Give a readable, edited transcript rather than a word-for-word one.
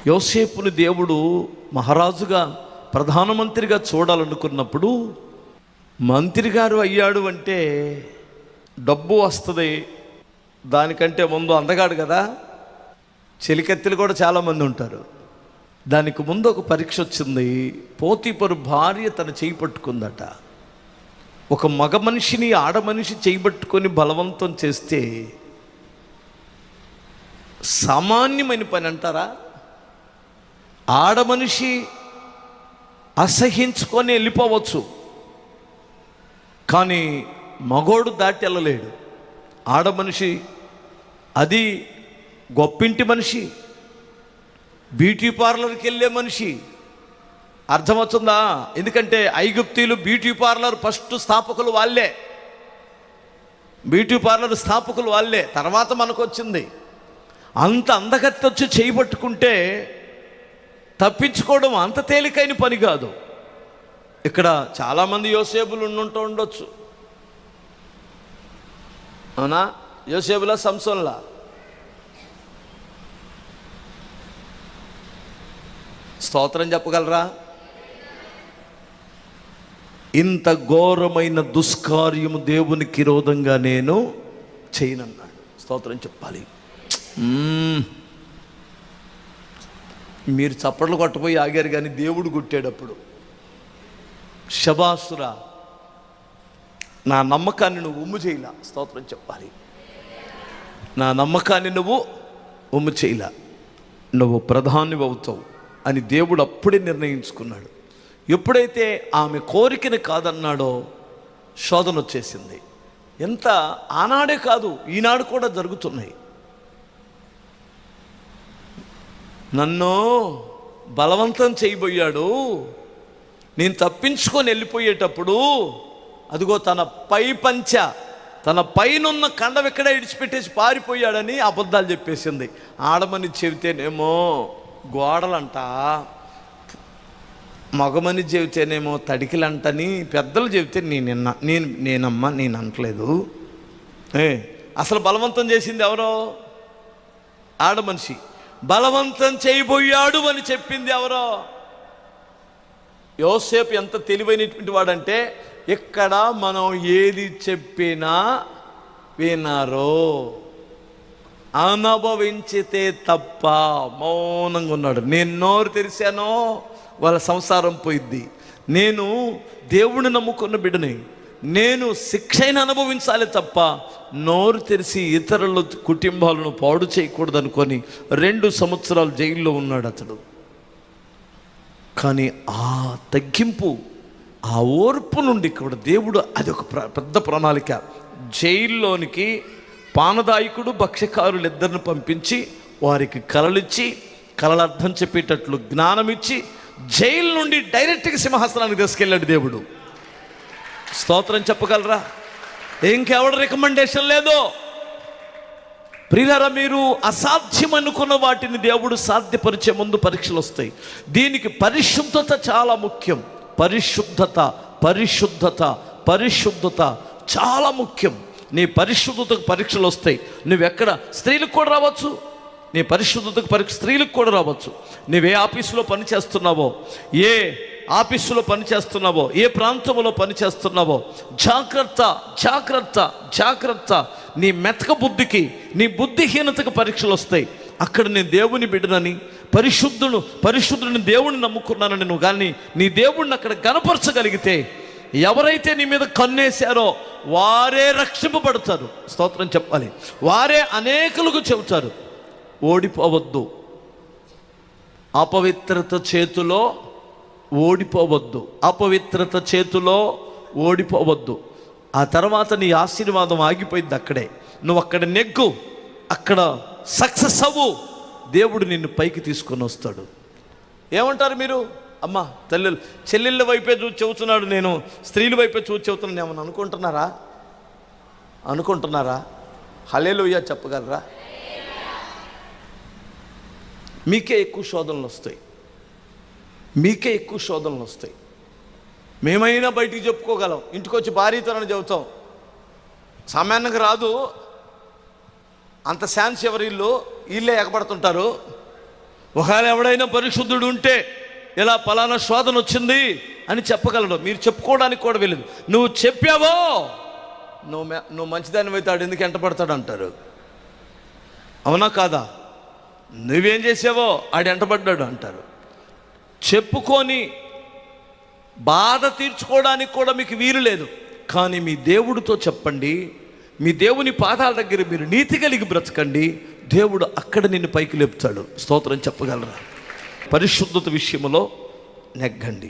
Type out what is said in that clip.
యోసేపుని దేవుడు మహారాజుగా ప్రధానమంత్రిగా చూడాలనుకున్నప్పుడు, మంత్రి గారు అయ్యాడు అంటే డబ్బు వస్తుంది, దానికంటే ముందు అందగాడు కదా. చెలికత్తెలు కూడా చాలామంది ఉంటారు. దానికి ముందు ఒక పరీక్ష వచ్చింది. పోతీఫరు భార్య తన చేయి పట్టుకుందట. ఒక మగ మనిషిని ఆడ మనిషి చేయి పట్టుకొని బలవంతం చేస్తే సామాన్యమైన పని అంటారా? ఆడ మనిషి అసహించుకొని వెళ్ళిపోవచ్చు, కానీ మగోడు దాటి వెళ్ళలేడు. ఆడ మనిషి, అది గొప్పింటి మనిషి, బ్యూటీ పార్లర్కి వెళ్ళే మనిషి. అర్థమవుతుందా? ఎందుకంటే ఐగుప్తీయులు బ్యూటీ పార్లర్ ఫస్ట్ స్థాపకులు వాళ్ళే. బ్యూటీ పార్లర్ స్థాపకులు వాళ్ళే, తర్వాత మనకు వచ్చింది. అంత అందగత్తి వచ్చి చేయబట్టుకుంటే తప్పించుకోవడం అంత తేలికైన పని కాదు. ఇక్కడ చాలామంది యోసేపులు ఉండొచ్చు, అవునా? యోసేపులా, సంసోన్లా? స్తోత్రం చెప్పగలరా? ఇంత ఘోరమైన దుష్కార్యము దేవునికి విరోధంగా నేను చేయనన్నాడు. స్తోత్రం చెప్పాలి. మీరు చప్పట్లు కొట్టపోయి ఆగారు, కానీ దేవుడు కొట్టేటప్పుడు శబాసురా, నా నమ్మకాన్ని నువ్వు ఉమ్ము చేయలా. స్తోత్రం చెప్పాలి. నా నమ్మకాన్ని నువ్వు ఉమ్ము చేయలా, నువ్వు ప్రధాని అవుతావు అని దేవుడు అప్పుడే నిర్ణయించుకున్నాడు. ఎప్పుడైతే ఆమె కోరికని కాదన్నాడో శోధన వచ్చేసింది. ఎంత ఆనాడే కాదు, ఈనాడు కూడా జరుగుతున్నాయి. నన్ను బలవంతం చేయబోయాడు, నేను తప్పించుకొని వెళ్ళిపోయేటప్పుడు అదిగో తన పై పంచ, తన పైనున్న కండం ఎక్కడ ఇడిచిపెట్టేసి పారిపోయాడని అబద్ధాలు చెప్పేసింది. ఆడమని చెబితేనేమో గోడలంట, మగమని చెబితేనేమో తడికిలంటని పెద్దలు చెబితే నేనమ్మా నేను అనట్లేదు. అసలు బలవంతం చేసింది ఎవరో? ఆడమనిషి. బలవంతం చేయబోయాడు అని చెప్పింది ఎవరో? యోసేపు ఎంత తెలివైనటువంటి వాడంటే, ఇక్కడ మనం ఏది చెప్పినా వినరో, అనుభవించితే తప్ప మౌనంగా ఉన్నాడు. నేను నోరు తెరిచానో వాళ్ళ సంసారం పోయిద్ది. నేను దేవుని నమ్ముకున్న బిడ్డని, నేను శిక్షను అనుభవించాలి తప్ప నోరు తెరిచి ఇతరుల కుటుంబాలను పాడు చేయకూడదు అనుకొని 2 సంవత్సరాలు జైల్లో ఉన్నాడు అతడు. కానీ ఆ తగ్గింపు, ఆ ఓర్పు నుండి కూడా దేవుడు, అది ఒక పెద్ద ప్రణాళిక. జైల్లోనికి పానదాయకుడు, భక్ష్యకారులు ఇద్దరిని పంపించి వారికి కలలిచ్చి, కలల అర్థం చెప్పేటట్లు జ్ఞానం ఇచ్చి, జైలు నుండి డైరెక్ట్గా సింహాసనానికి తీసుకెళ్ళాడు దేవుడు. స్తోత్రం చెప్పగలరా? ఇంకెవడ రికమెండేషన్ లేదు. ప్రియులారా, మీరు అసాధ్యం అనుకున్న వాటిని దేవుడు సాధ్యపరిచే ముందు పరీక్షలు వస్తాయి. దీనికి పరిశుద్ధత చాలా ముఖ్యం. పరిశుద్ధత, పరిశుద్ధత, పరిశుద్ధత చాలా ముఖ్యం. నీ పరిశుద్ధతకు పరీక్షలు వస్తాయి. నువ్వెక్కడ, స్త్రీలకు కూడా రావచ్చు. నీ పరిశుద్ధతకు పరీక్ష స్త్రీలకు కూడా రావచ్చు. నువ్వే ఆఫీసులో పని చేస్తున్నావో, ఏ ఆఫీసులో పని చేస్తున్నావో, ఏ ప్రాంతంలో పని చేస్తున్నావో, జాగ్రత్త, జాగ్రత్త, జాగ్రత్త. నీ మెతక బుద్ధికి, నీ బుద్ధిహీనతకు పరీక్షలు వస్తాయి. అక్కడ నేను దేవుని బిడ్డనని, పరిశుద్ధుని దేవుని నమ్ముకున్నానని నువ్వు కానీ నీ దేవుడిని అక్కడ గనపరచగలిగితే, ఎవరైతే నీ మీద కన్నేశారో వారే రక్షింపబడతారు. స్తోత్రం చెప్పాలి. వారే అనేకులకు చెబుతారు. ఓడిపోవద్దు, అపవిత్రత చేతిలో ఓడిపోవద్దు, అపవిత్రత చేతిలో ఓడిపోవద్దు. ఆ తర్వాత నీ ఆశీర్వాదం ఆగిపోయింది అక్కడే. నువ్వు అక్కడ నెగ్గు, అక్కడ సక్సెస్ అవ్వు. దేవుడు నిన్ను పైకి తీసుకొని వస్తాడు. ఏమంటారు మీరు? అమ్మ, చెల్లెళ్ళ వైపే చూసి చెబుతున్నాడు, నేను స్త్రీల వైపే చూసి చెబుతున్నాను ఏమన్నా అనుకుంటున్నారా? హల్లెలూయా చెప్పగలరా? మీకే ఎక్కువ శోధనలు వస్తాయి. మేమైనా బయటికి చెప్పుకోగలం, ఇంటికి వచ్చి భార్యతోనే చెబుతాం. సామాన్యంగా రాదు, అంత ఛాన్స్ ఎవరు? వీళ్ళే ఎగబడుతుంటారు. ఒకవేళ ఎవడైనా పరిశుద్ధుడు ఉంటే ఇలా పలానా శోధన వచ్చింది అని చెప్పగలడు. మీరు చెప్పుకోవడానికి కూడా వెళ్ళదు. నువ్వు చెప్పావో నువ్వు మంచిదాన్ని అవుతాడు, ఎందుకు ఎంటపడతాడు అంటారు. అవునా కాదా? నువ్వేం చేసావో ఆడు ఎంటపడ్డాడు అంటారు. చెప్పుకొని బాధ తీర్చుకోవడానికి కూడా మీకు వీలు లేదు. కానీ మీ దేవుడితో చెప్పండి, మీ దేవుని పాదాల దగ్గర మీరు నీతి కలిగి బ్రతకండి, దేవుడు అక్కడ నిన్ను పైకి లేపుతాడు. స్తోత్రం చెప్పగలరా? పరిశుద్ధత విషయంలో నెగ్గండి.